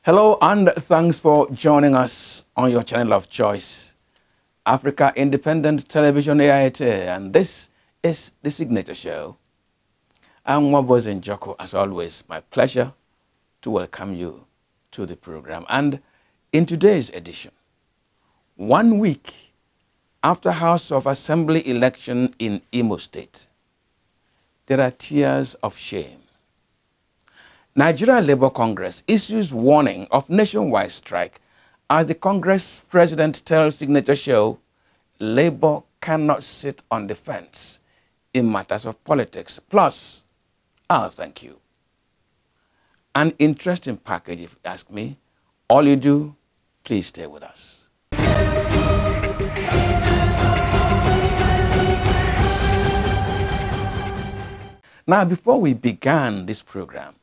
Hello and thanks for joining us on your channel of choice, Africa Independent Television AIT, and this is The Signature Show. I'm Wabos Njoko, as always, my pleasure to welcome you to the program. And in today's edition, 1 week after House of Assembly election in Imo State, there are tears of shame. Nigeria Labour Congress issues warning of nationwide strike as the Congress president tells Signature Show Labour cannot sit on the fence in matters of politics. Plus, I'll thank you. An interesting package, if you ask me. All you do, please stay with us. Now, before we began this program,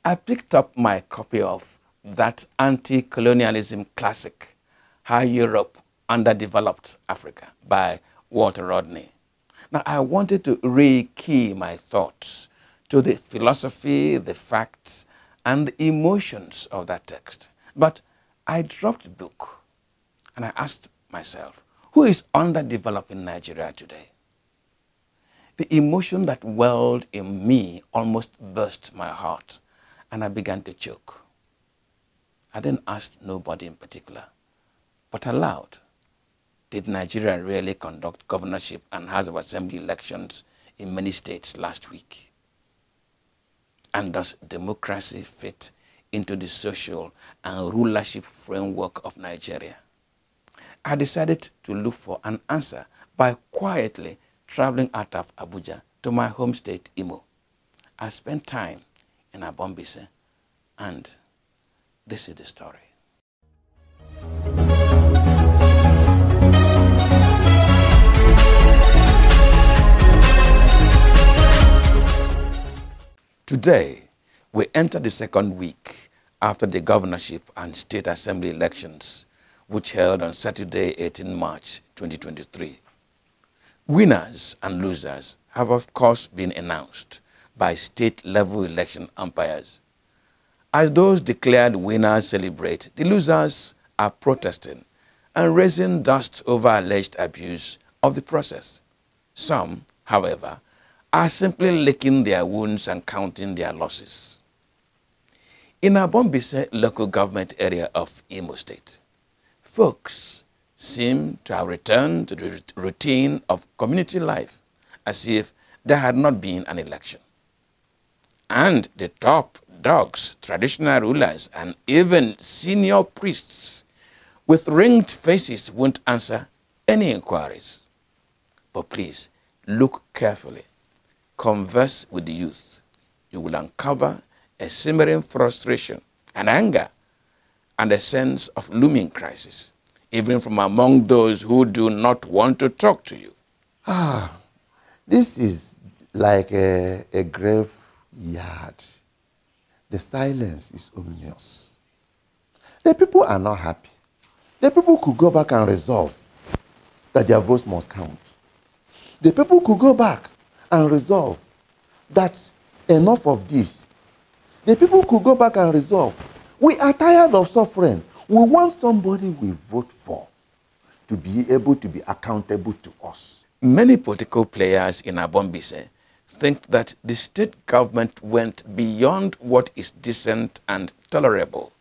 I picked up my copy of that anti-colonialism classic, How Europe Underdeveloped Africa by Walter Rodney. Now, I wanted to re-key my thoughts to the philosophy, the facts, and the emotions of that text. But I dropped the book and I asked myself, who is underdeveloped in Nigeria today? The emotion that welled in me almost burst my heart, and I began to choke. I didn't ask nobody in particular, but aloud, did Nigeria really conduct governorship and House of Assembly elections in many states last week? And does democracy fit into the social and rulership framework of Nigeria? I decided to look for an answer by quietly traveling out of Abuja to my home state, Imo. I spent time in Abombise, and this is the story. Today, we enter the second week after the governorship and state assembly elections, which held on Saturday, 18 March 2023. Winners and losers have, of course, been announced by state-level election umpires. As those declared winners celebrate, the losers are protesting and raising dust over alleged abuse of the process. Some, however, are simply licking their wounds and counting their losses. In Abombise local government area of Imo State, folks seem to have returned to the routine of community life as if there had not been an election. And the top dogs, traditional rulers, and even senior priests with ringed faces won't answer any inquiries. But please, look carefully. Converse with the youth. You will uncover a simmering frustration and anger and a sense of looming crisis, even from among those who do not want to talk to you. This is like a graveyard. The silence is ominous. The people are not happy. The people could go back and resolve that their votes must count. The people could go back and resolve that enough of this. The people could go back and resolve, we are tired of suffering. We want somebody we vote for to be able to be accountable to us. Many political players in Abombise think that the state government went beyond what is decent and tolerable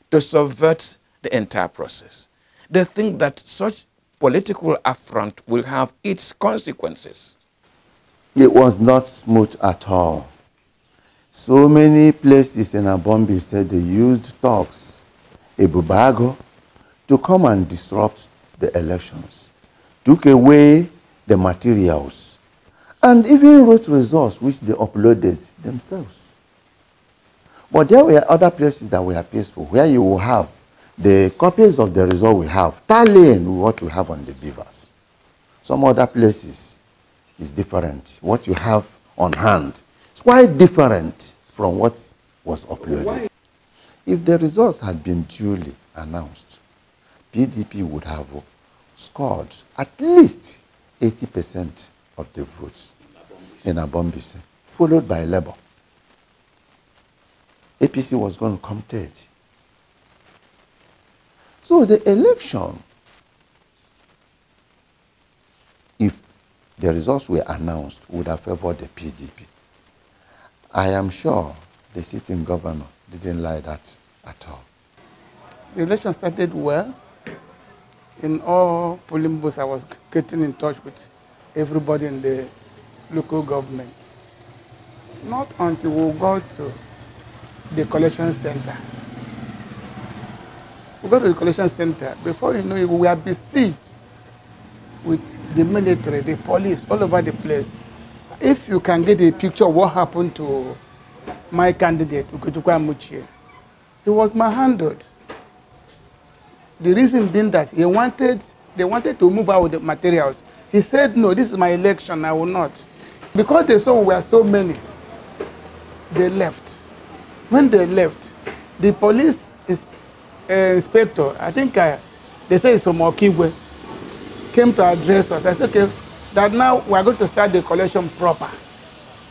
to subvert the entire process. They think that such political affront will have its consequences. It was not smooth at all. So many places in Abombise they used thugs, Ebubago, to come and disrupt the elections, took away the materials, and even wrote results which they uploaded themselves. But there were other places that were peaceful, where you will have the copies of the result we have, tallying with what we have on the beavers. Some other places is different. What you have on hand is quite different from what was uploaded. If the results had been duly announced, PDP would have scored at least 80% of the votes in Abombise, followed by Labour. APC was going to come third. So the election, if the results were announced, would have favored the PDP. I am sure the sitting governor didn't like that at all. The election started well. In all polling booths, I was getting in touch with everybody in the local government. Not until we got to the collection center. We got to the collection center. Before you know it, we were besieged with the military, the police, all over the place. If you can get a picture of what happened to my candidate, Ukutukwa Amuchie, he was manhandled. The reason being that they wanted to move out with the materials. He said, no, this is my election, I will not. Because they saw we were so many, they left. When they left, the police inspector, I think they say it's from Okigwe, came to address us. I said, okay, that now we are going to start the collection proper.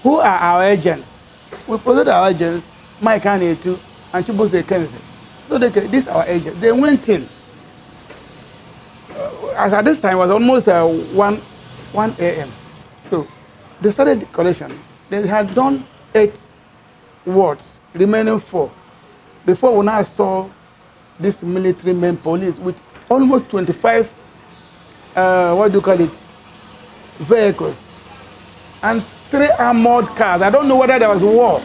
Who are our agents? We presented our agents, Mike Anetu and Chibose Kenzie. So this is our agent. They went in. As at this time, it was almost 1 a.m. So they started the collection. They had done 8 wards, remaining 4. Before we now saw this military men police with almost 25, vehicles, and 3 armored cars. I don't know whether there was war.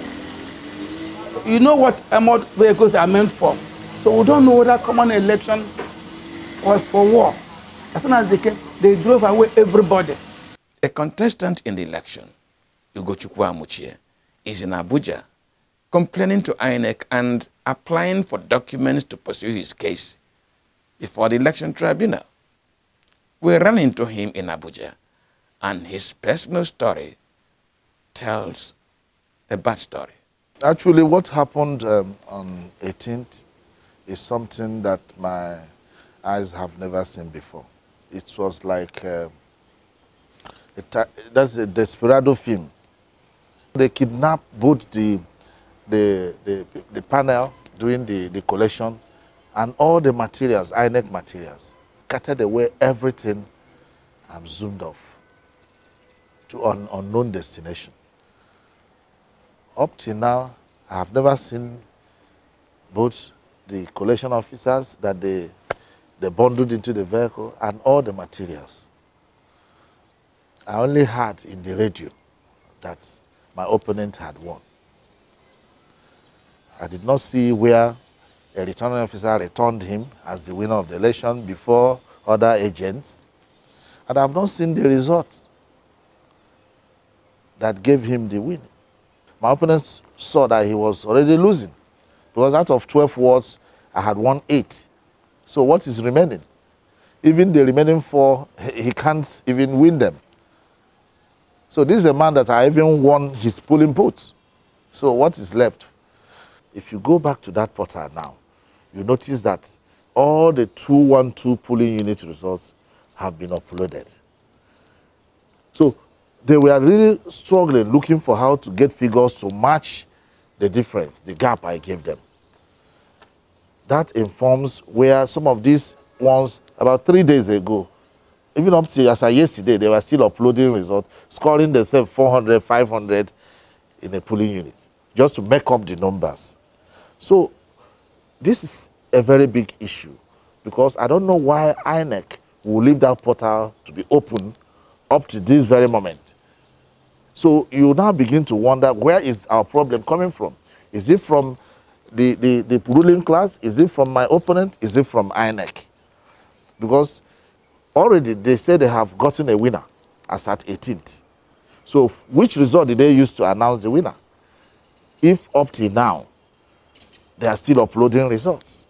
You know what armored vehicles are meant for. So we don't know whether common election was for war. As soon as they came, they drove away everybody. A contestant in the election, Ugochukwu Amuchie, is in Abuja complaining to INEC and applying for documents to pursue his case before the election tribunal. We ran into him in Abuja, and his personal story tells a bad story. Actually, what happened on 18th is something that my eyes have never seen before. It was like, that's a desperado film. They kidnapped both the panel doing the collection and all the materials, INEC materials, carted away everything and zoomed off to an unknown destination. Up till now, I have never seen both the collection officers that they bundled into the vehicle and all the materials. I only heard in the radio that my opponent had won. I did not see where a returning officer returned him as the winner of the election before other agents. And I have not seen the results that gave him the win. My opponent saw that he was already losing, because out of 12 wards, I had won 8. So what is remaining? Even the remaining 4, he can't even win them. So this is a man that I even won his polling booth. So what is left? If you go back to that portal now, you notice that all the 212 polling unit results have been uploaded. So they were really struggling, looking for how to get figures to match the difference, the gap I gave them. That informs where some of these ones, about 3 days ago, even up to as of yesterday, they were still uploading results, scoring themselves 400, 500 in a polling unit, just to make up the numbers. So this is a very big issue, because I don't know why INEC will leave that portal to be open up to this very moment. So you now begin to wonder, where is our problem coming from? Is it from the ruling class? Is it from my opponent? Is it from INEC? Because already they say they have gotten a winner as at 18th. So which result did they use to announce the winner? If up till now, they are still uploading results.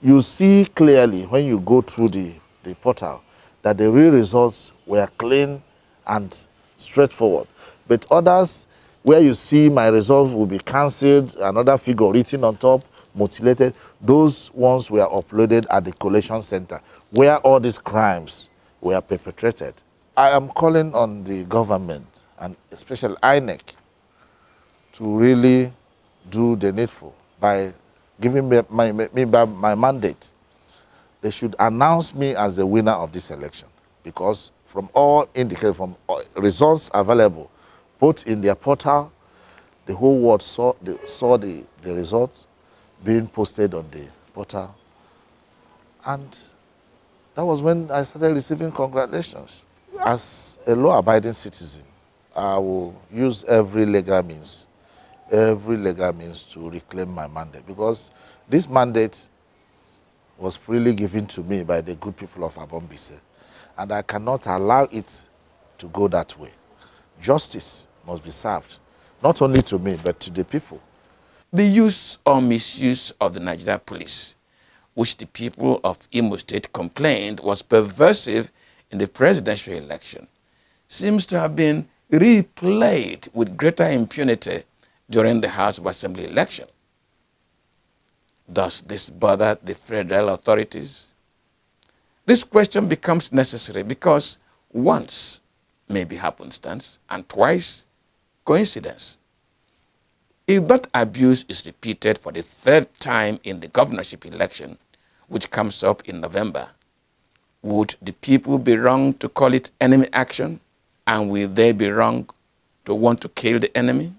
You see clearly when you go through the portal that the real results were clean and straightforward. But others, where you see my results will be cancelled, another figure written on top, mutilated, those ones were uploaded at the collation center, where all these crimes were perpetrated. I am calling on the government, and especially INEC, to really do the needful by giving me my mandate they should announce me as the winner of this election, because from all indicators, from all results available, both in their portal, the whole world saw the results being posted on the portal. And that was when I started receiving congratulations. As a law-abiding citizen, I will use every legal means to reclaim my mandate, because this mandate was freely given to me by the good people of Abombise, and I cannot allow it to go that way. Justice must be served, not only to me, but to the people. The use or misuse of the Nigeria police, which the people of Imo State complained was pervasive in the presidential election, seems to have been replayed with greater impunity during the House of Assembly election. Does this bother the federal authorities? This question becomes necessary because once may be happenstance and twice coincidence. If that abuse is repeated for the third time in the governorship election, which comes up in November, would the people be wrong to call it enemy action? And will they be wrong to want to kill the enemy?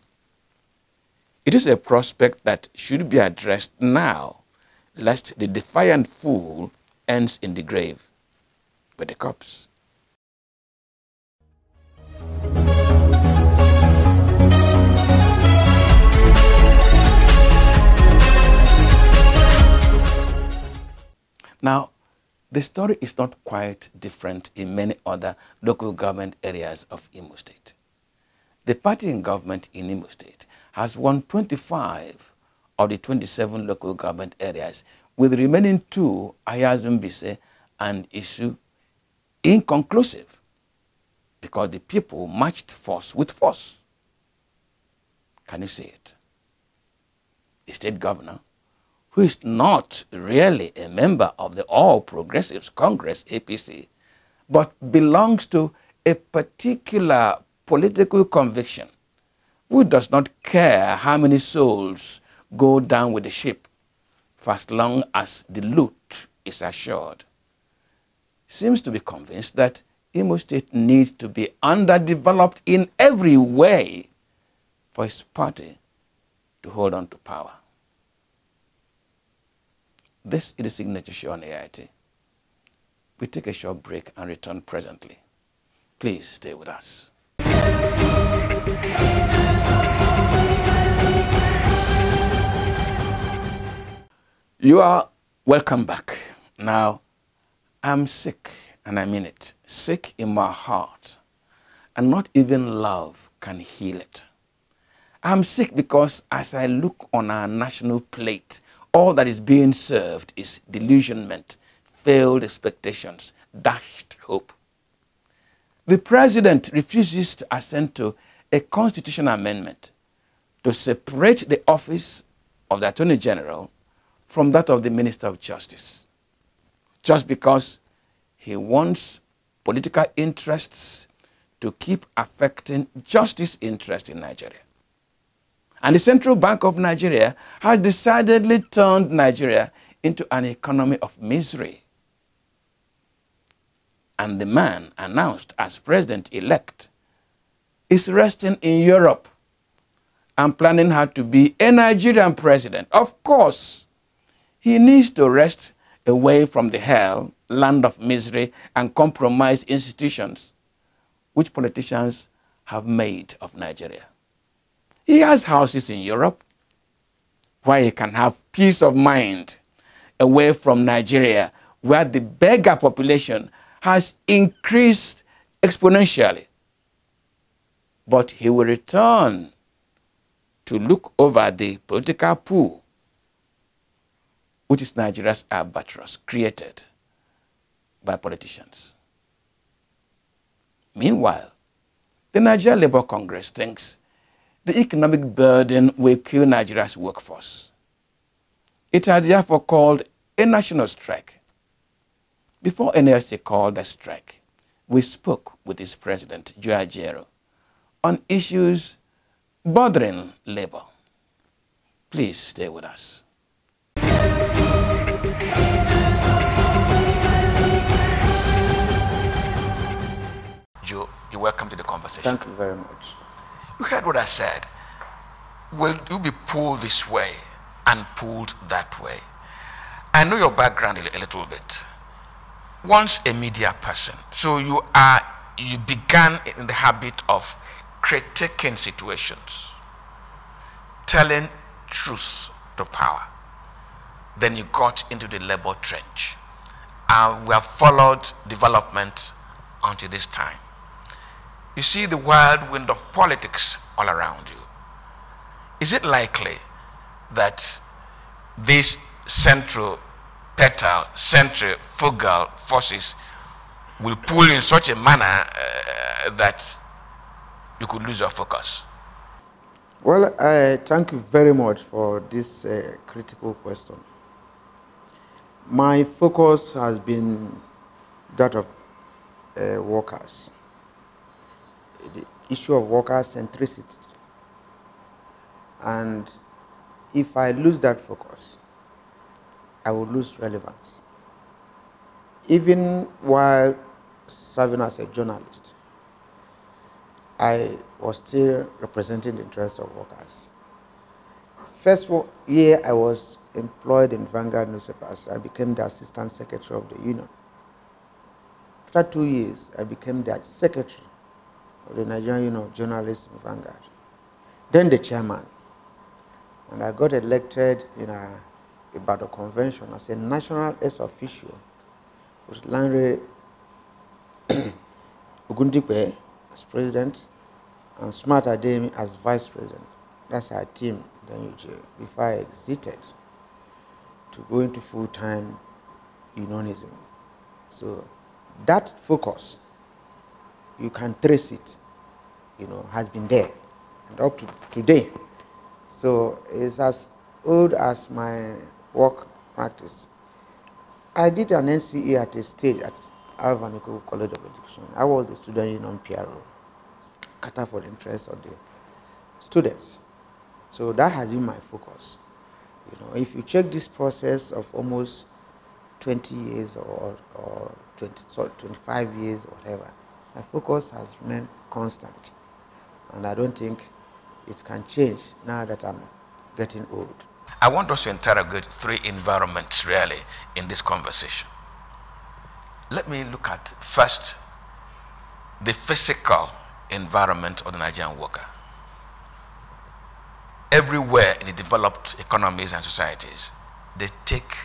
It is a prospect that should be addressed now, lest the defiant fool ends in the grave with the corpse. Now, the story is not quite different in many other local government areas of Imo State. The party in government in Imo State has won 25 of the 27 local government areas, with the remaining 2, Ayazumbise and Isu, inconclusive because the people matched force with force. Can you see it? The state governor, who is not really a member of the All Progressives Congress, APC, but belongs to a particular political conviction, who does not care how many souls go down with the ship, for as long as the loot is assured, seems to be convinced that Imo State needs to be underdeveloped in every way for his party to hold on to power. This is the Signature Show on AIT. We take a short break and return presently. Please stay with us. You are welcome back. Now, I'm sick, and I mean it. Sick in my heart, and not even love can heal it. I'm sick because as I look on our national plate, all that is being served is delusionment, failed expectations, dashed hope. The president refuses to assent to a constitutional amendment to separate the office of the Attorney General from that of the Minister of Justice, just because he wants political interests to keep affecting justice interests in Nigeria. And the Central Bank of Nigeria has decidedly turned Nigeria into an economy of misery. And the man announced as president-elect is resting in Europe and planning how to be a Nigerian president. Of course, he needs to rest away from the hell, land of misery, and compromised institutions which politicians have made of Nigeria. He has houses in Europe where he can have peace of mind away from Nigeria, where the beggar population has increased exponentially. But he will return to look over the political pool, which is Nigeria's albatross, created by politicians. Meanwhile, the Nigeria Labour Congress thinks the economic burden will kill Nigeria's workforce. It has therefore called a national strike. Before NLC called the strike, we spoke with its president, Joe Ajaero, on issues bothering labor. Please stay with us. Joe, you're welcome to the conversation. Thank you very much. You heard what I said. Will you be pulled this way and pulled that way? I know your background a little bit. Once a media person, so you began in the habit of critiquing situations, telling truth to power. Then you got into the labor trench. We have followed development until this time. You see the wild wind of politics all around you. Is it likely that these centrifugal forces will pull in such a manner that you could lose your focus? Well, I thank you very much for this critical question. My focus has been that of workers, the issue of worker centricity. And if I lose that focus, I will lose relevance. Even while serving as a journalist, I was still representing the interests of workers. First year I was employed in Vanguard newspapers, I became the assistant secretary of the union. After 2 years, I became the secretary of the Nigerian Union of Journalists in Vanguard, then the chairman. And I got elected in a Ibadan convention as a national ex officio with Lanre Ogundipe as president and Smart Ademi as vice president. That's our team, then before I exited to go into full-time unionism. So that focus, you can trace it, has been there and up to today. So it's as old as my work practice. I did an NCE at a stage at Alvaniko College of Education. I was the student union PRO, cater for the interests of the students. So that has been my focus. If you check this process of almost 20 years or 25 years or whatever, my focus has remained constant. And I don't think it can change now that I'm getting old. I want us to interrogate 3 environments really in this conversation. Let me look at first the physical environment of the Nigerian worker. Everywhere in the developed economies and societies, they take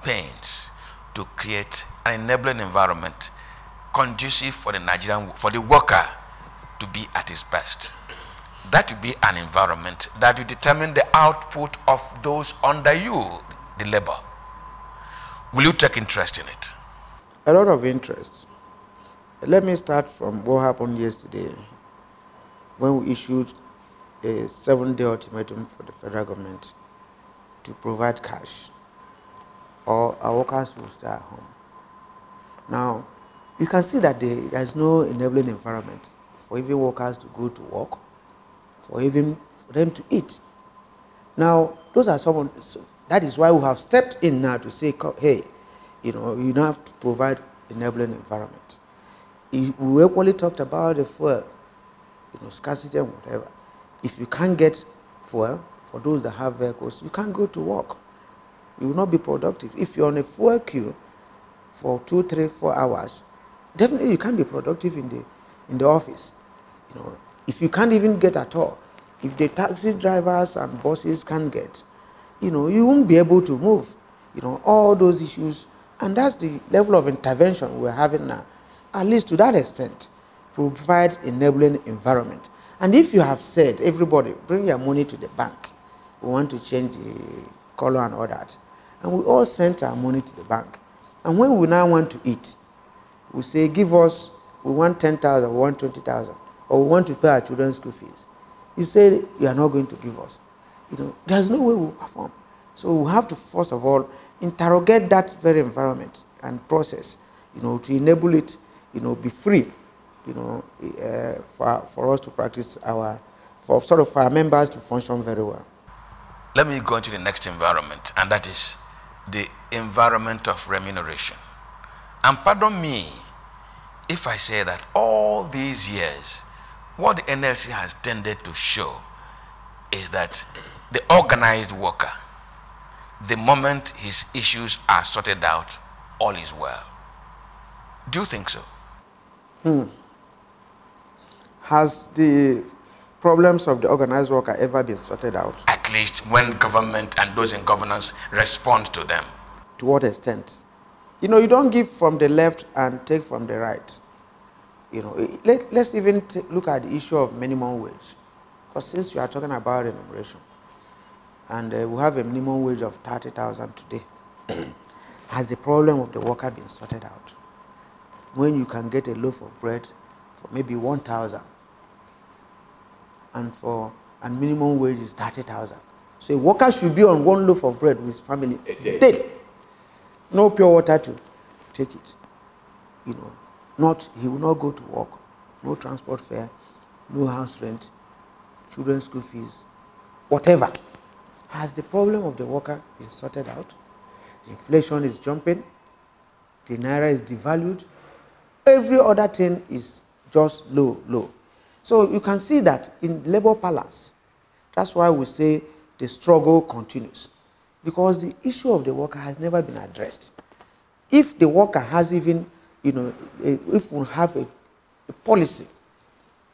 pains to create an enabling environment conducive for the worker to be at his best. That will be an environment that will determine the output of those under you, the labor. Will you take interest in it? A lot of interest. Let me start from what happened yesterday when we issued a 7-day ultimatum for the federal government to provide cash, or our workers will stay at home. Now, you can see that there is no enabling environment for even workers to go to work, for them to eat. Now, those are that is why we have stepped in now to say, hey, you don't have to provide enabling environment. We equally talked about the fuel, scarcity and whatever. If you can't get fuel, for those that have vehicles, you can't go to work. You will not be productive. If you're on a fuel queue for 2, 3, 4 hours, definitely you can't be productive in the office. If you can't even get at all, if the taxi drivers and buses can't get, you won't be able to move. All those issues, and that's the level of intervention we're having now. At least to that extent, provide enabling environment. And if you have said, everybody, bring your money to the bank, we want to change the color and all that, and we all sent our money to the bank. And when we now want to eat, we say, give us, we want 10,000, we want 20,000, or we want to pay our children's school fees. You say you are not going to give us. There's no way we'll perform. So we have to, first of all, interrogate that very environment and process, to enable it, be free, for us to practice for our members to function very well. Let me go into the next environment, and that is the environment of remuneration. And pardon me if I say that all these years, what the NLC has tended to show is that the organized worker, the moment his issues are sorted out, all is well. Do you think so? Has the problems of the organized worker ever been sorted out? At least when government and those in governance respond to them. To what extent? You know, you don't give from the left and take from the right. You know, let's even look at the issue of minimum wage. Because since you are talking about remuneration, and we have a minimum wage of 30,000 today, has the problem of the worker been sorted out? When you can get a loaf of bread for maybe 1,000, and minimum wage is 30,000. So a worker should be on one loaf of bread with his family daily. No pure water to take it. You know, he will not go to work, no transport fare, no house rent, children's school fees, whatever. Has the problem of the worker been sorted out? The inflation is jumping, the naira is devalued, every other thing is just low. So you can see that in labor palace. That's why we say the struggle continues, because the issue of the worker has never been addressed. If the worker has even, you know, if we have a policy,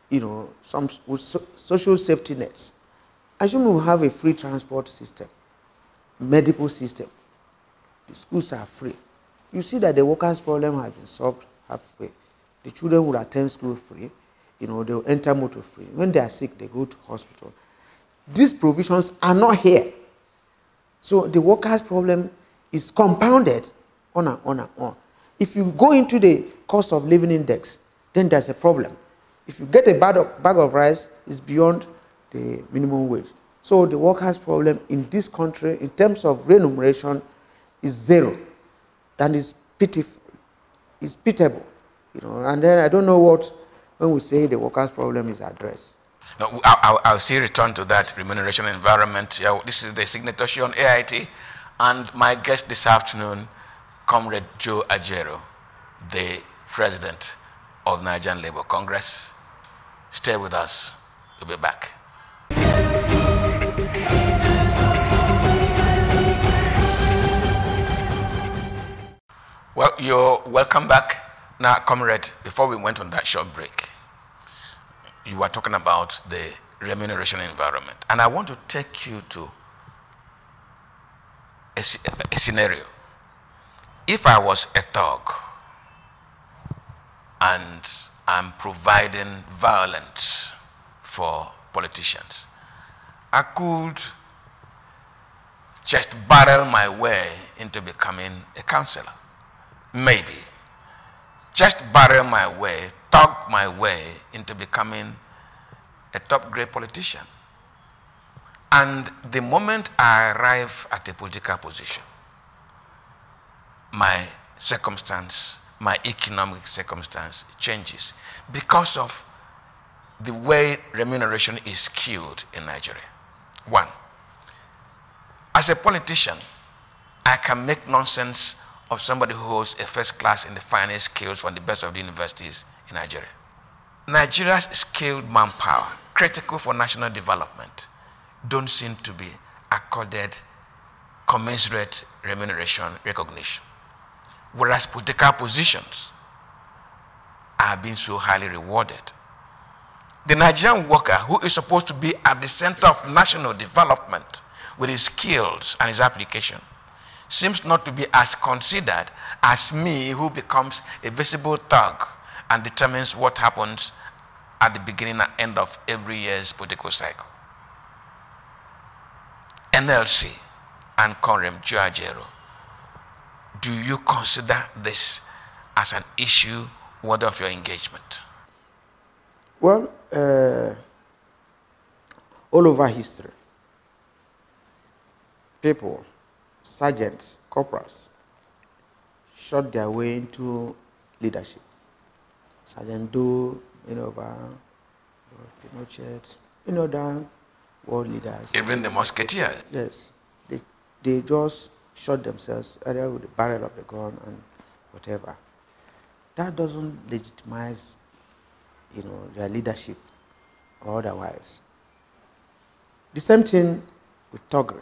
you know, some with social safety nets, assume we have a free transport system, medical system, the schools are free. You see that the workers' problem has been solved halfway. The children will attend school free. You know, they'll enter motor free. When they are sick, they go to hospital. These provisions are not here. So the workers' problem is compounded on and on and on. If you go into the cost of living index, then there's a problem. If you get a bag of rice, it's beyond the minimum wage. So the workers' problem in this country, in terms of remuneration, is zero. And it's pitiful. It's pitiable. You know, and then I don't know what, when we say the workers' problem is addressed. No, I'll still return to that remuneration environment. Yeah, this is the signature show on AIT, and my guest this afternoon, Comrade Joe Ajaero, the president of Nigerian Labour Congress. Stay with us. We'll be back. Well, you're welcome back. Now, Comrade, before we went on that short break, you were talking about the remuneration environment. And I want to take you to a scenario. If I was a thug and I'm providing violence for politicians, I could just barrel my way into becoming a councillor. Maybe. Just barrel my way, thug my way into becoming a top-grade politician. And the moment I arrive at a political position, my circumstance, my economic circumstance changes because of the way remuneration is skewed in Nigeria. One, as a politician, I can make nonsense of somebody who holds a first class in the finest skills from the best of the universities in Nigeria. Nigeria's skilled manpower, critical for national development, don't seem to be accorded commensurate remuneration recognition. Whereas political positions are being so highly rewarded. The Nigerian worker, who is supposed to be at the center of national development with his skills and his application, seems not to be as considered as me, who becomes a visible thug and determines what happens at the beginning and end of every year's political cycle. NLC and Comrade Joe Ajaero, do you consider this as an issue worthy of your engagement? Well, all over history, people, sergeants, corporals, shot their way into leadership. Sergeant Doe, Pinochet, other world leaders. Even the musketeers? Yes. They just shot themselves either with the barrel of the gun and whatever. that doesn't legitimize, their leadership or otherwise. The same thing with Togri.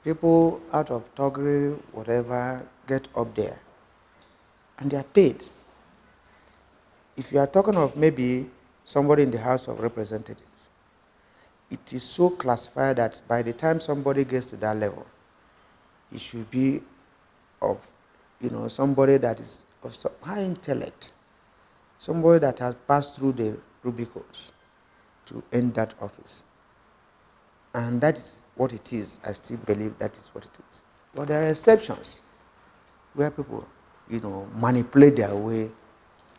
People out of Togri, whatever, get up there, and they are paid. If you are talking of maybe somebody in the House of Representatives, it is so classified that by the time somebody gets to that level, it should be of, somebody that is of high intellect, somebody that has passed through the Rubicones to end that office. And that is what it is. I still believe that is what it is. But there are exceptions where people, manipulate their way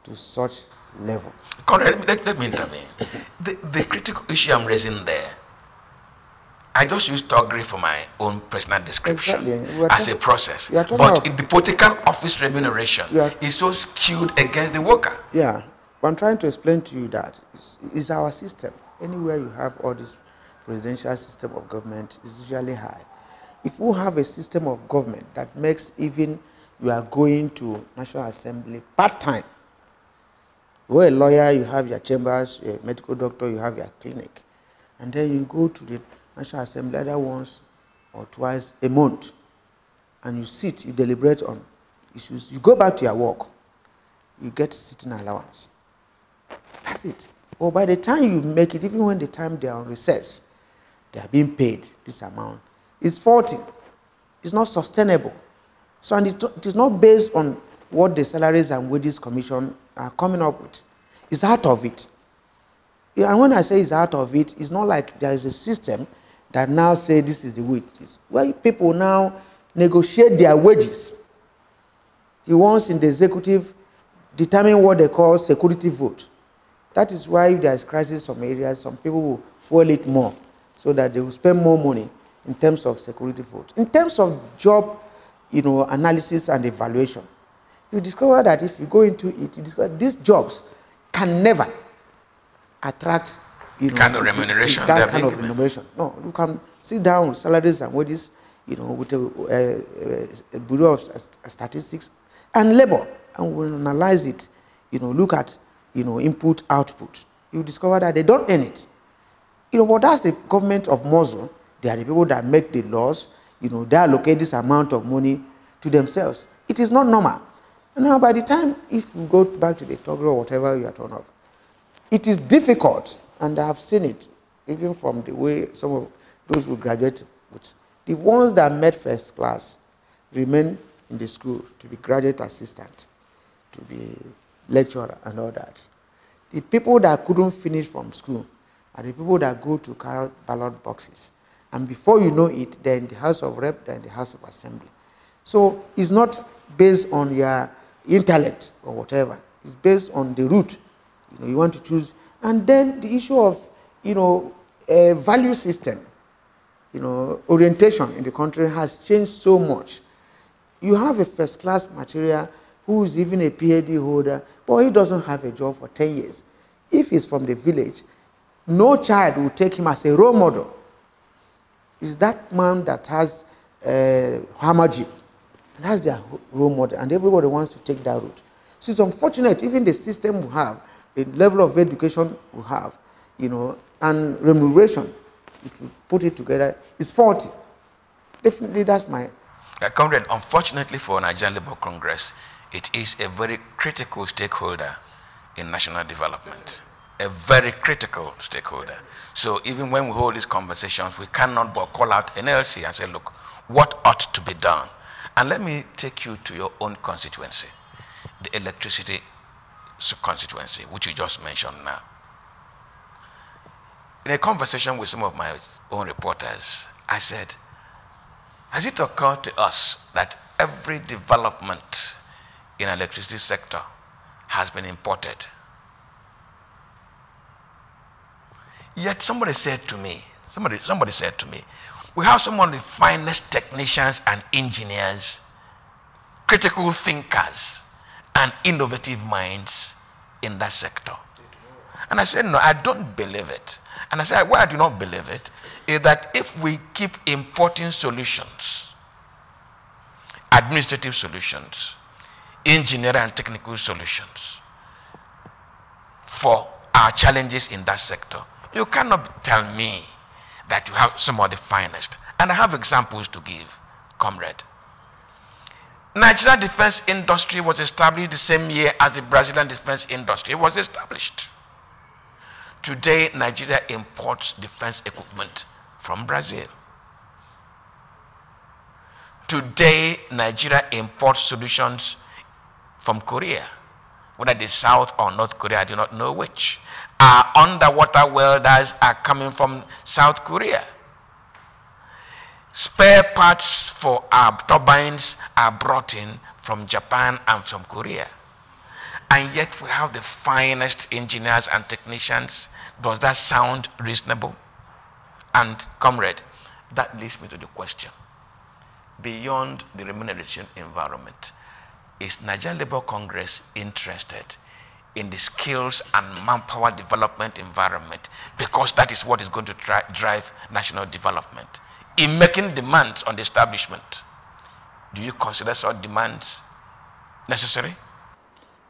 to such level. Conrad, let me intervene. The critical issue I'm raising there, I just use Togri for my own personal description as a process. But the political office remuneration is so skewed against the worker. Yeah, but I'm trying to explain to you that it's our system. Anywhere you have all this presidential system of government is usually high. If we have a system of government that makes even you are going to National Assembly part-time, you're a lawyer, you have your chambers, you're a medical doctor, you have your clinic, and then you go to the National Assembly either once or twice a month, and you sit, you deliberate on issues, you go back to your work, you get sitting allowance. That's it. Or by the time you make it, even when the time they are on recess, they are being paid this amount. It's 40. It's not sustainable. So and it is not based on what the Salaries and Wages Commission are coming up with. It's out of it. And when I say it's out of it, it's not like there is a system that now say this is the way it is. Where people now negotiate their wages. The ones in the executive determine what they call security vote. That is why if there is crisis in some areas, some people will fuel it more so that they will spend more money in terms of security vote. In terms of job, analysis and evaluation, you discover that if you go into it, you discover these jobs can never attract kind of remuneration. That kind of remuneration. No, you can sit down with Salaries and Wages, with a Bureau of Statistics and Labor, and we'll analyze it, look at, input, output. You discover that they don't earn it. But that's the government of Mosul. They are the people that make the laws, they allocate this amount of money to themselves. It is not normal. And now by the time, if you go back to the Togri or whatever you are talking of, it is difficult, and I have seen it, even from the way some of those who graduate with. The ones that met first class remain in the school to be graduate assistant, to be lecturer and all that. The people that couldn't finish from school are the people that go to carry ballot boxes. And before you know it, they're in the House of Rep, they're in the House of Assembly. So it's not based on your intellect or whatever. It's based on the route. You want to choose. And then the issue of, a value system, orientation in the country has changed so much. You have a first-class material who is even a PhD holder, but he doesn't have a job for 10 years. If he's from the village, no child will take him as a role model. It's that man that has a hammer jeep, and that's their role model, and everybody wants to take that route. So it's unfortunate, even the system we have, the level of education we have, and remuneration, if you put it together, is 40. Definitely, that's my... Comrade, unfortunately for Nigerian Labour Congress, it is a very critical stakeholder in national development. A very critical stakeholder. So even when we hold these conversations, we cannot but call out NLC and say, look, what ought to be done? And let me take you to your own constituency, the electricity constituency, which you just mentioned now. In a conversation with some of my own reporters, I said, has it occurred to us that every development in the electricity sector has been imported? Yet somebody said to me, we have some of the finest technicians and engineers, critical thinkers, and innovative minds in that sector. And I said, no, I don't believe it. And I said, why I do not believe it is that if we keep importing solutions, administrative solutions, engineering and technical solutions for our challenges in that sector. You cannot tell me that you have some of the finest. And I have examples to give, comrade. Nigeria defense industry was established the same year as the Brazilian defense industry was established. Today, Nigeria imports defense equipment from Brazil. Today, Nigeria imports solutions from Korea, whether it is South or North Korea, I do not know which. Our underwater welders are coming from South Korea. Spare parts for our turbines are brought in from Japan and from Korea. And yet we have the finest engineers and technicians. Does that sound reasonable? And comrade, that leads me to the question. Beyond the remuneration environment, is Nigeria Labour Congress interested in the skills and manpower development environment? Because that is what is going to drive national development. In making demands on the establishment, do you consider such demands necessary?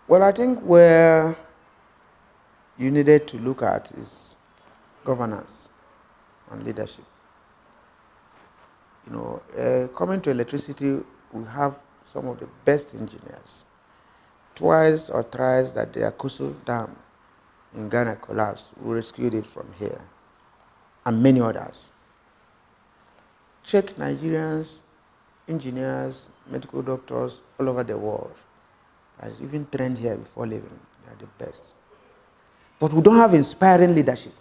Well, I think where you needed to look at is governance and leadership. You know, coming to electricity, we have some of the best engineers. Twice or thrice that the Akusu Dam in Ghana collapsed, we rescued it from here, and many others. Check Nigerians, engineers, medical doctors all over the world. I even trained here before leaving. They are the best. But we don't have inspiring leadership.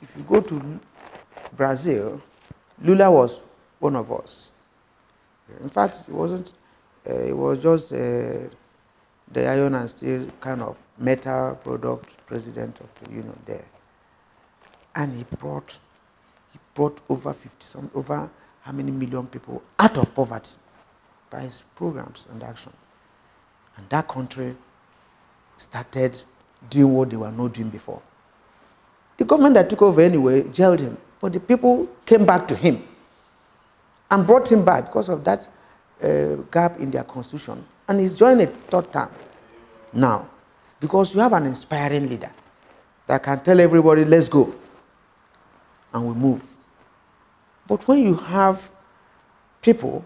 If you go to Brazil, Lula was one of us. In fact, it wasn't, it was just the iron and steel kind of metal product president of the union there. And he brought over 50, over how many million people out of poverty by his programs and action. And that country started doing what they were not doing before. The government that took over anyway jailed him, but the people came back to him and brought him back because of that gap in their constitution. And he's joined a third term now because you have an inspiring leader that can tell everybody, let's go, and we move. But when you have people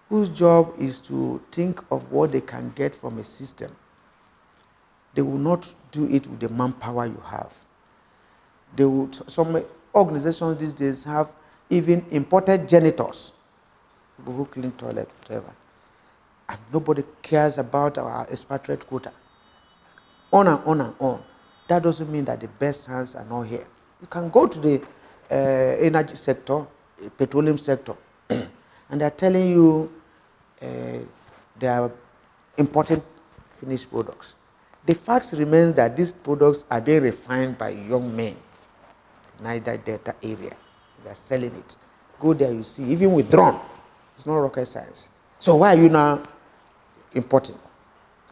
whose job is to think of what they can get from a system, they will not do it with the manpower you have. They will, some organizations these days have even imported janitors, people who clean toilet, whatever. And nobody cares about our expatriate quota. On and on and on. That doesn't mean that the best hands are not here. You can go to the energy sector, petroleum sector, and they're telling you they are importing finished products. The fact remains that these products are being refined by young men in Niger Delta area. They are selling it. Go there, you see, even with drone, it's not rocket science. So why are you now importing?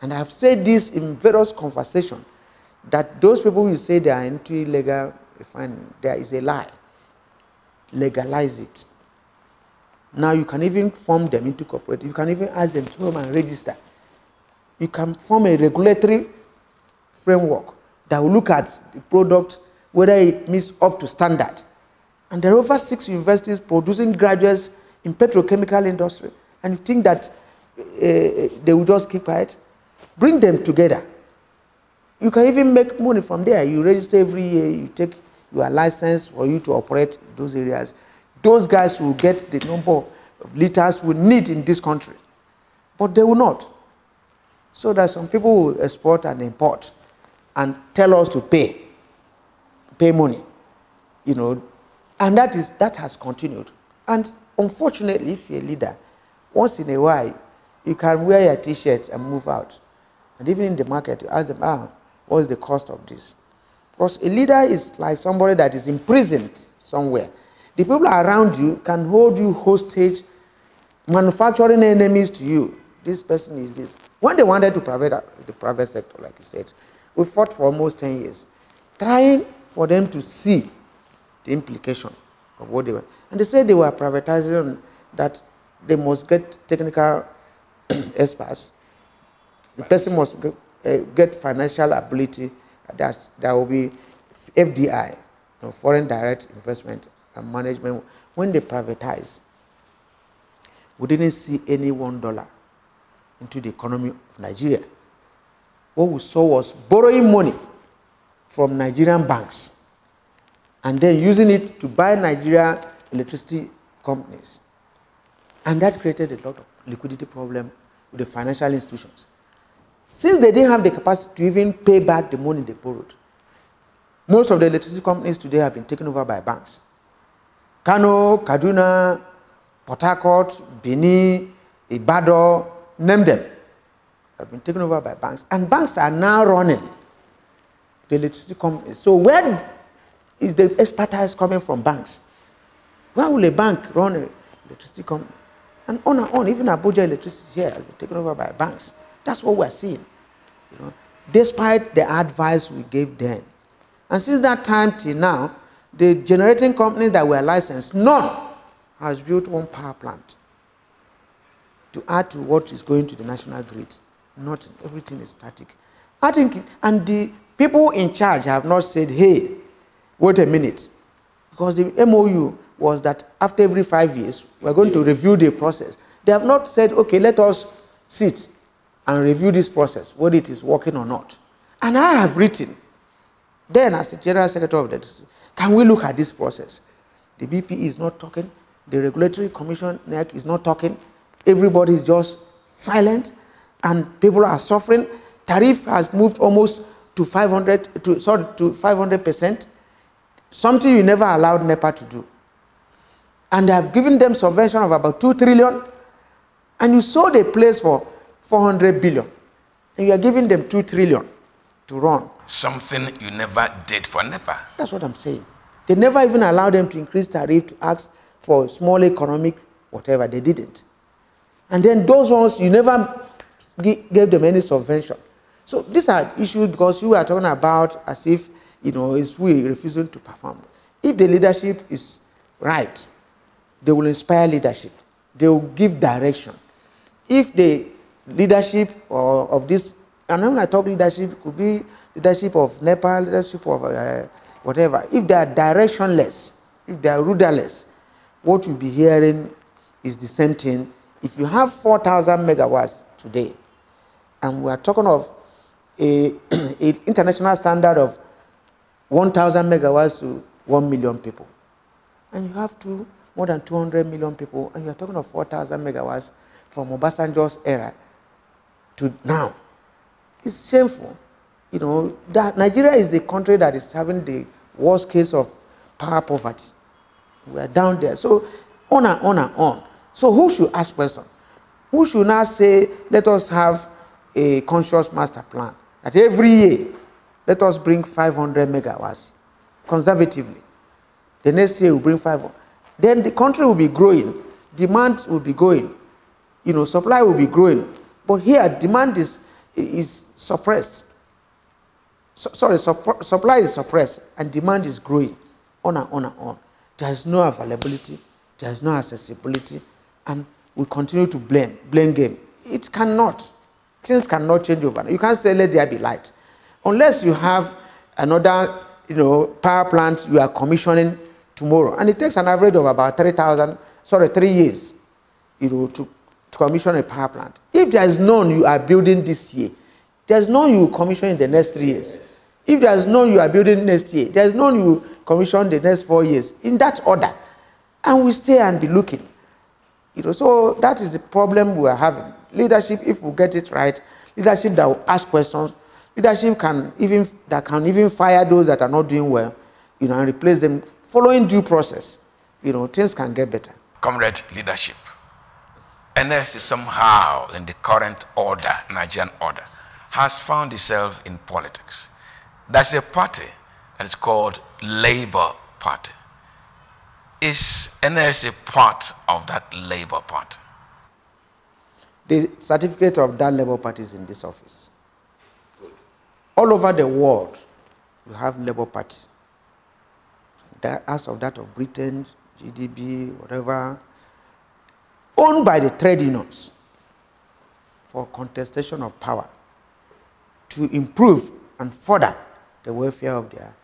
And I have said this in various conversations, that those people who say they are into illegal refining, there is a lie. Legalize it. Now you can even form them into cooperative. You can even ask them to come and register. You can form a regulatory framework that will look at the product, whether it meets up to standard. And there are over 6 universities producing graduates in petrochemical industry. And you think that they will just keep quiet? Bring them together. You can even make money from there. You register every year, you take your license for you to operate those areas. Those guys will get the number of liters we need in this country. But they will not. So that some people will export and import and tell us to pay money, you know, and that has continued. And unfortunately, if you're a leader, once in a while, you can wear your T-shirt and move out. And even in the market, you ask them, what's the cost of this? Because a leader is like somebody that is imprisoned somewhere. The people around you can hold you hostage, manufacturing enemies to you. This person is this. When they wanted to the private sector, like you said, we fought for almost 10 years, trying for them to see the implication of what they were. And they said they were privatizing, that they must get technical experts. The person must get financial ability that will be FDI, foreign direct investment and management. When they privatize, we didn't see any $1 into the economy of Nigeria. What we saw was borrowing money from Nigerian banks and then using it to buy Nigeria electricity companies. And that created a lot of liquidity problem with the financial institutions. Since they didn't have the capacity to even pay back the money they borrowed, most of the electricity companies today have been taken over by banks. Kano, Kaduna, Port Harcourt, Benin, Ibadan, name them, have been taken over by banks. And banks are now running the electricity companies. So where is the expertise coming from banks? Why will a bank run an electricity company? And on, even Abuja electricity here has been taken over by banks. That's what we're seeing. Despite the advice we gave then. And since that time till now, the generating companies that were licensed, none has built one power plant to add to what is going to the national grid. Not everything is static. I think, and the people in charge have not said, hey, wait a minute. Because the MOU was that after every 5 years, we're going to review the process. They have not said, okay, let us sit and review this process, whether it is working or not. And I have written, then as the General Secretary of the district, can we look at this process? The BP is not talking. The Regulatory Commission, NEC, is not talking. Everybody is just silent, and people are suffering. Tariff has moved almost to 500%, something you never allowed NEPA to do. And they have given them subvention of about 2 trillion, and you sold a place for 400 billion, and you are giving them 2 trillion to run. Something you never did for NEPA. That's what I'm saying. They never even allowed them to increase tariff to ask for small economic whatever. They didn't. And then those ones, you never gave them any subvention. So these are issues because you are talking about as if, it's we refusing to perform. If the leadership is right, they will inspire leadership. They will give direction. If the leadership of this, and when I talk leadership, it could be leadership of NEPA, leadership of whatever. If they are directionless, if they are rudderless, what you'll be hearing is the same thing. If you have 4,000 megawatts today, and we are talking of an international standard of 1,000 megawatts to 1 million people, and you have more than 200 million people, and you are talking of 4,000 megawatts from Obasanjo's era to now, it's shameful. That Nigeria is the country that is having the worst case of power poverty. We are down there. So on and on and on. So who should ask questions? Who should now say, let us have a conscious master plan, that every year, let us bring 500 megawatts, conservatively. The next year we'll bring 500. Then the country will be growing, demand will be going, supply will be growing. But here, demand is suppressed. Supply is suppressed, and demand is growing, on and on and on. There is no availability, there is no accessibility, and we continue to blame game. It cannot. Things cannot change overnight. You can't say, let there be light. Unless you have another, power plant you are commissioning tomorrow. And it takes an average of about 3 years, to commission a power plant. If there is none you are building this year, there is none you will commission in the next 3 years. If there is none you are building next year, there is none you will commission the next 4 years, in that order. And we stay and be looking. So that is the problem we are having. Leadership, if we get it right, leadership that will ask questions, leadership can even fire those that are not doing well, and replace them, following due process. Things can get better. Comrade leadership. NLC somehow in the current order, Nigerian order, has found itself in politics. There's a party that is called Labour Party. Is NLC part of that Labour Party? The certificate of that Labour Party is in this office. Good. All over the world, you have Labour Party. As of that of Britain, GDP, whatever, owned by the trade unions. for contestation of power to improve and further the welfare of their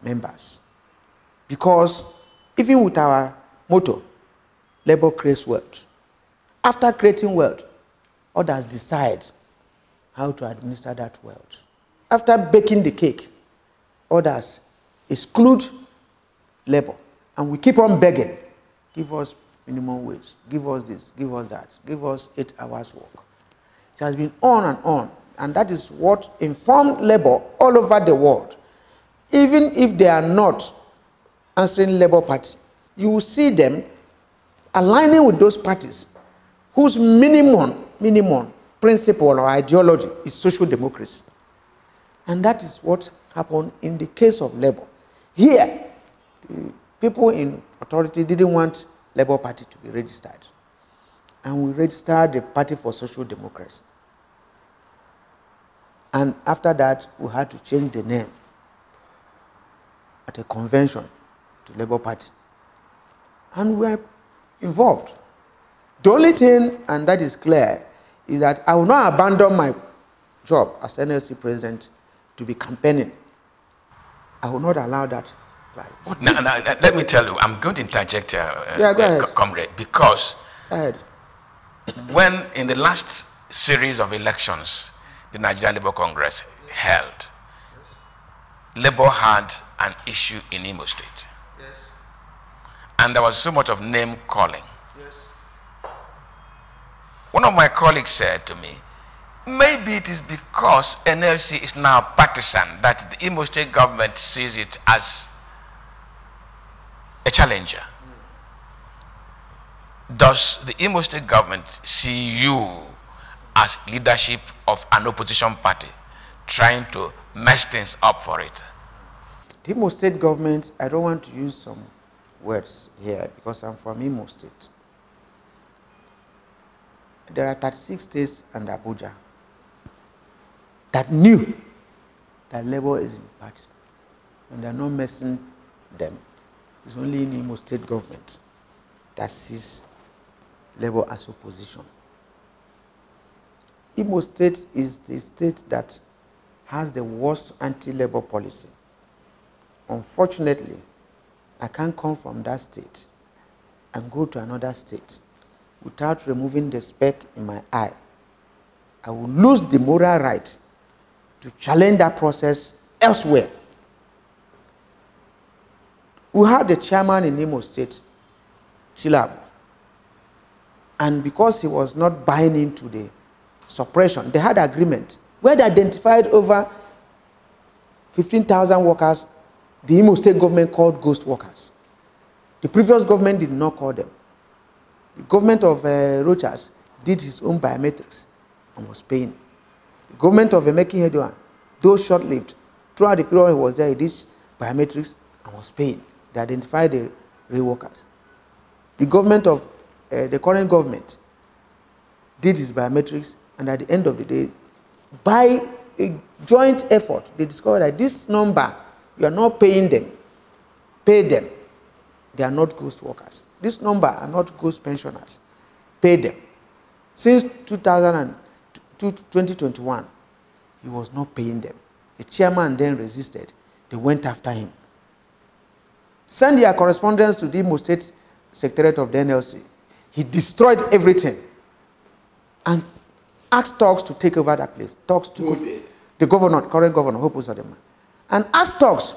members. Because even with our motto, labor creates wealth, after creating wealth, others decide how to administer that wealth. After baking the cake, others exclude labor, and we keep on begging. Give us minimum wage, give us this, give us that, give us 8 hours work. It has been on, and that is what informed labor all over the world. Even if they are not answering Labour Party, you will see them aligning with those parties whose minimum principle or ideology is social democracy. And that is what happened in the case of Labour. Here, the people in authority didn't want Labour Party to be registered. And we registered the Party for Social Democracy. And after that, we had to change the name at a convention to Labour Party. And we are involved. The only thing, and that is clear, is that I will not abandon my job as NLC president to be campaigning. I will not allow that. Now, let me tell you, I'm going to interject, go ahead. comrade, because Go ahead. when in the last series of elections the Nigerian Labour Congress held, Labour had an issue in Imo State. Yes. And there was so much of name calling. Yes. One of my colleagues said to me, maybe it is because NLC is now partisan that the Imo State government sees it as a challenger. Does the Imo State government see you as leadership of an opposition party trying to mess things up for it? The Imo State government, I don't want to use some words here because I'm from Imo State. There are 36 states and Abuja that knew that Labour is in party, and they're not messing them. It's only in Imo State government that sees Labour as opposition. Imo State is the state that has the worst anti-Labour policy. Unfortunately, I can't come from that state and go to another state without removing the speck in my eye. I will lose the moral right to challenge that process elsewhere. We had the chairman in Imo State, Chilab, and because he was not buying into the suppression, they had agreement where they identified over 15,000 workers the Imo State government called ghost workers. The previous government did not call them. The government of Rochas did his own biometrics and was paying. The government of Emeki Hedua, though short-lived, throughout the period he was there, he did biometrics and was paying. They identified the real workers. The government of the current government did his biometrics, and at the end of the day, by a joint effort, they discovered that this number, you are not paying them. Pay them. They are not ghost workers. This number are not ghost pensioners. Pay them. Since 2021, he was not paying them. The chairman then resisted. They went after him. Send their correspondence to the Imo State Secretariat of the NLC. He destroyed everything and asked Talks to take over that place. Talks to the governor, current governor, Hope Uzodinma, and asked Talks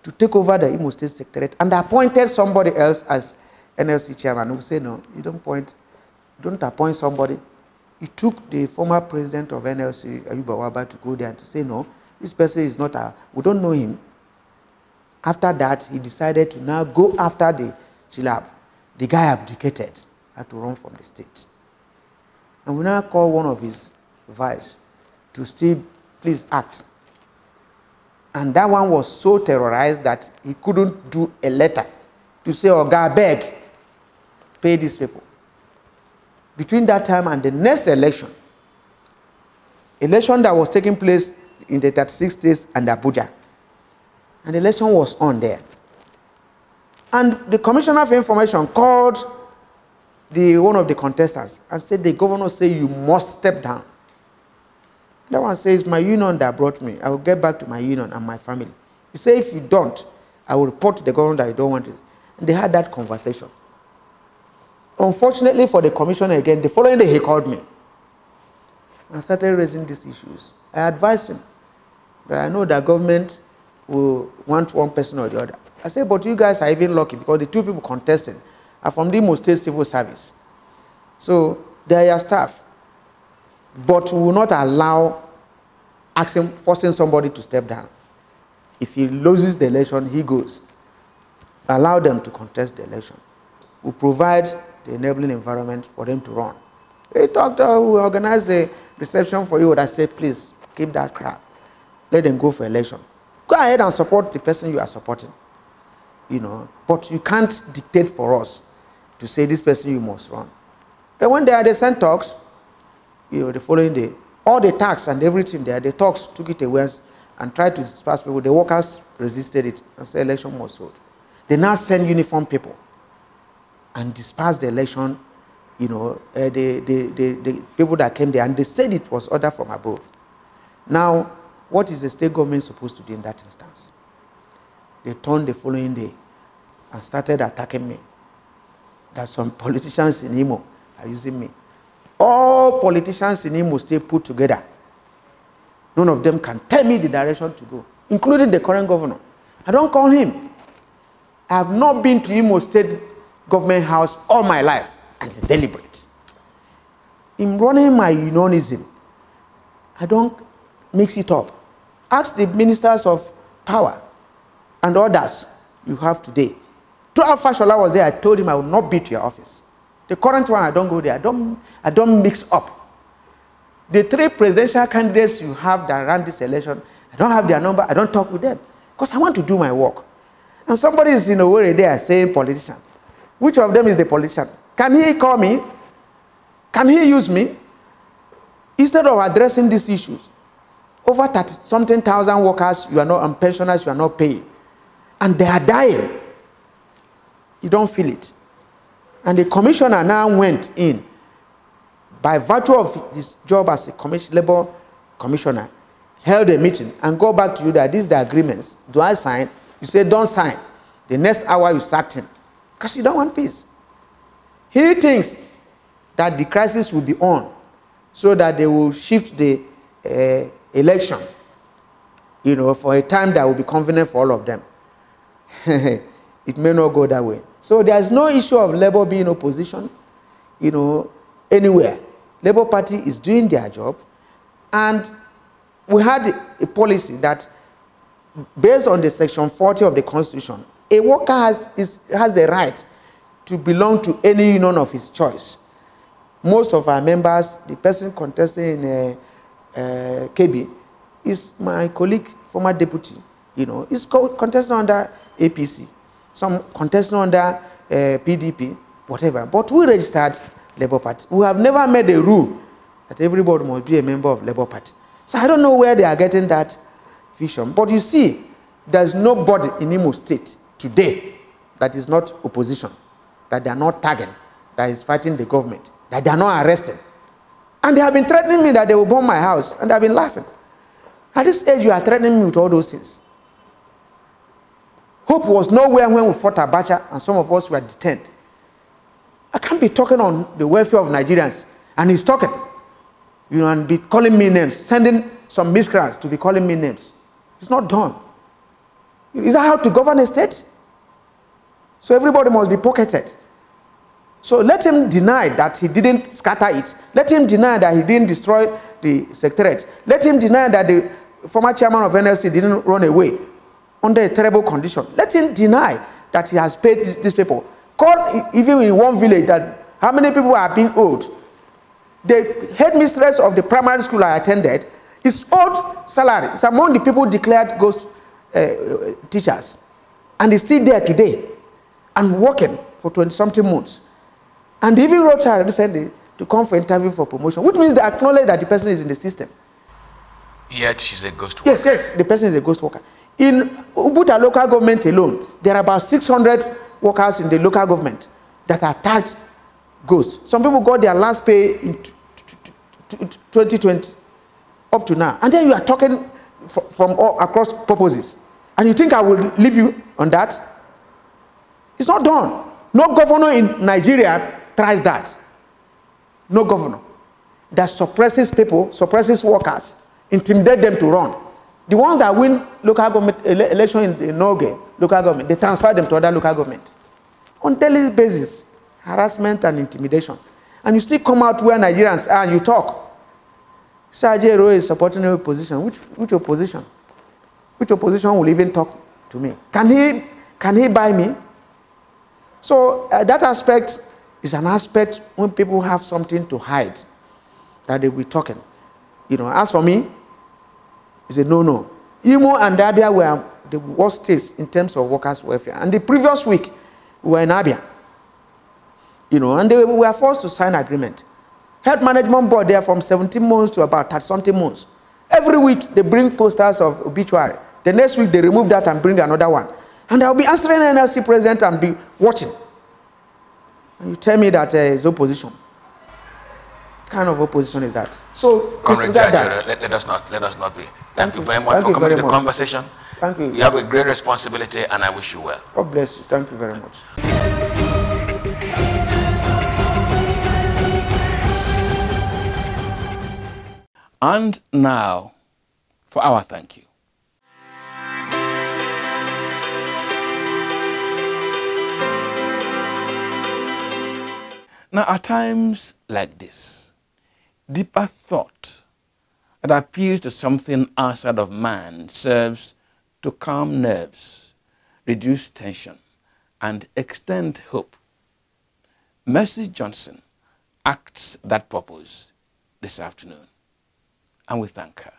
to take over the Imo State Secretariat and appointed somebody else as NLC chairman. We say, no, you don't appoint somebody. He took the former president of NLC, Ayuba Waba, to go there and to say, no, this person is not we don't know him. After that, he decided to now go after the Chilab. The guy abdicated, had to run from the state. And we now call one of his vice to still, please act. And that one was so terrorized that he couldn't do a letter to say, oh, God, beg, pay these people. Between that time and the next election that was taking place in the 36 states and Abuja, and the election was on there. And the Commissioner of Information called one of the contestants and said, the governor said, you must step down. That one says, my union that brought me, I will get back to my union and my family. He said, if you don't, I will report to the government that you don't want it. And they had that conversation. Unfortunately for the commissioner again, the following day he called me. I started raising these issues. I advised him that I know that government will want one person or the other. I said, but you guys are even lucky because the two people contesting are from the Imo State Civil Service. So they are your staff. But we will not allow forcing somebody to step down. If he loses the election, he goes. Allow them to contest the election. We provide the enabling environment for them to run. We talked, we organized a reception for you. I said, please, keep that crap. Let them go for election. Go ahead and support the person you are supporting. You know, but you can't dictate for us to say this person you must run. Then when they had the sent talks, you know, the following day, all the tax and everything there, the talks took it away and tried to disperse people. The workers resisted it and said election was sold. They now send uniform people and disperse the election, you know, the people that came there, and they said it was ordered from above. Now, what is the state government supposed to do in that instance? They turned the following day and started attacking me. That some politicians in Imo are using me. All politicians in Imo State put together, none of them can tell me the direction to go, including the current governor. I don't call him. I have not been to Imo State government house all my life, and it's deliberate. In running my unionism, I don't mix it up. Ask the ministers of power and others you have today. Throughout Fashola was there, I told him I will not be to your office. The current one, I don't go there. I don't mix up. The three presidential candidates you have that ran this election, I don't have their number. I don't talk with them because I want to do my work. And somebody is in a way there saying politician. Which of them is the politician? Can he call me? Can he use me? Instead of addressing these issues, over 30-something thousand workers, you are not, and pensioners, you are not paying. And they are dying. You don't feel it. And the commissioner now went in, by virtue of his job as a labor commissioner, held a meeting and go back to you that these are the agreements. Do I sign? You say, don't sign. The next hour you sacked him because you don't want peace. He thinks that the crisis will be on so that they will shift the election, you know, for a time that will be convenient for all of them. It may not go that way. So there is no issue of Labour being opposition, you know, anywhere. Labour Party is doing their job, and we had a policy that, based on the Section 40 of the Constitution, a worker has the right to belong to any union of his choice. Most of our members, the person contesting in KB, is my colleague, former deputy. You know, is contesting under APC. Some contesting under PDP, whatever. But we registered Labour Party. We have never made a rule that everybody must be a member of Labour Party. So I don't know where they are getting that vision. But you see, there's nobody in Imo State today that is not opposition, that they are not tagging, that is fighting the government, that they are not arrested. And they have been threatening me that they will bomb my house, and they have been laughing. At this age, you are threatening me with all those things. Hope was nowhere when we fought Abacha and some of us were detained. I can't be talking on the welfare of Nigerians, and he's talking, you know, and be calling me names, sending some miscreants to be calling me names. It's not done. Is that how to govern a state? So everybody must be pocketed. So let him deny that he didn't scatter it. Let him deny that he didn't destroy the secretariat. Let him deny that the former chairman of NLC didn't run away under a terrible condition. Let him deny that he has paid these people. Call even in one village that how many people are being owed. The headmistress of the primary school I attended is owed salary. It's among the people declared ghost teachers. And he's still there today and working for 20-something months. And even wrote her recently to come for interview for promotion, which means they acknowledge that the person is in the system. Yet she's a ghost worker. Yes, yes, the person is a ghost worker. In Ubuta local government alone, there are about 600 workers in the local government that are tagged ghosts. Some people got their last pay in 2020. up to now. And then you are talking from all across purposes. And you think I will leave you on that? It's not done. No governor in Nigeria tries that. No governor that suppresses people, suppresses workers, intimidate them to run. The ones that win local government election in Norge, local government, they transfer them to other local government. On daily basis, harassment and intimidation. And you still come out where Nigerians are and you talk. Sajero is supporting your opposition. Which opposition? Which opposition will even talk to me? Can he buy me? So that aspect is an aspect when people have something to hide, that they will be talking. You know, as for me, it's a no-no. Imo and Abia were the worst states in terms of workers' welfare. And the previous week, we were in Abia. You know, and they were forced to sign agreement. Health Management Board there from 17 months to about 30-something months. Every week, they bring posters of obituary. The next week, they remove that and bring another one. And I'll be answering NLC president and be watching. And you tell me that it's opposition. What kind of opposition is that? So, Comrade Jajere, let us not be. Thank you very much for coming to the conversation. Thank you. You have a great responsibility, and I wish you well. God bless you. Thank you very much. And now, for our thank you. Now, at times like this, deeper thought that appeals to something outside of man serves to calm nerves, reduce tension, and extend hope. Mercy Johnson acts that purpose this afternoon, and we thank her.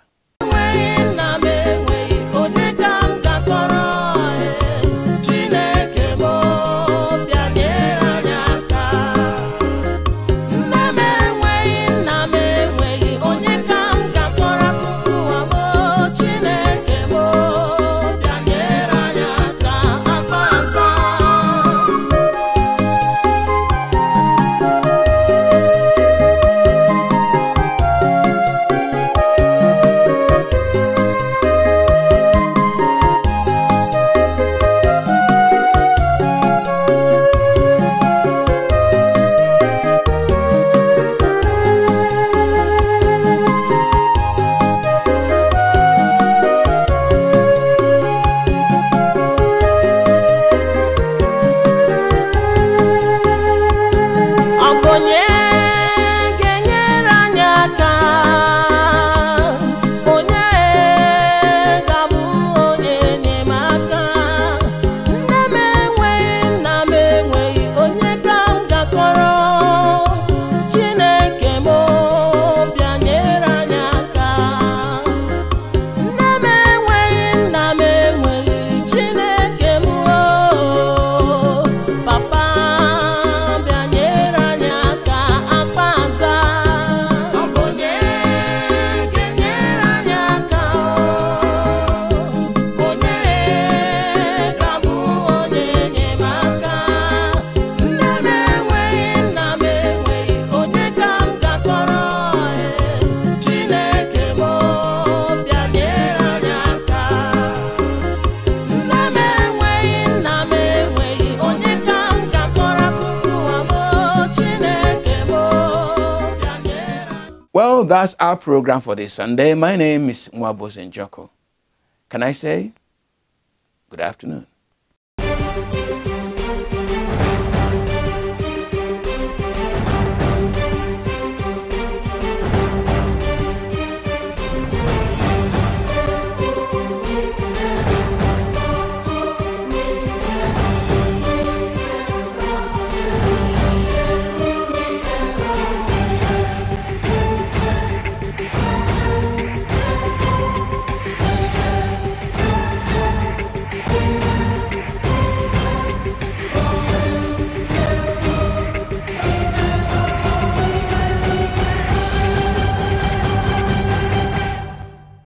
Well, that's our program for this Sunday. My name is Mwabo Zenjoko. Can I say good afternoon?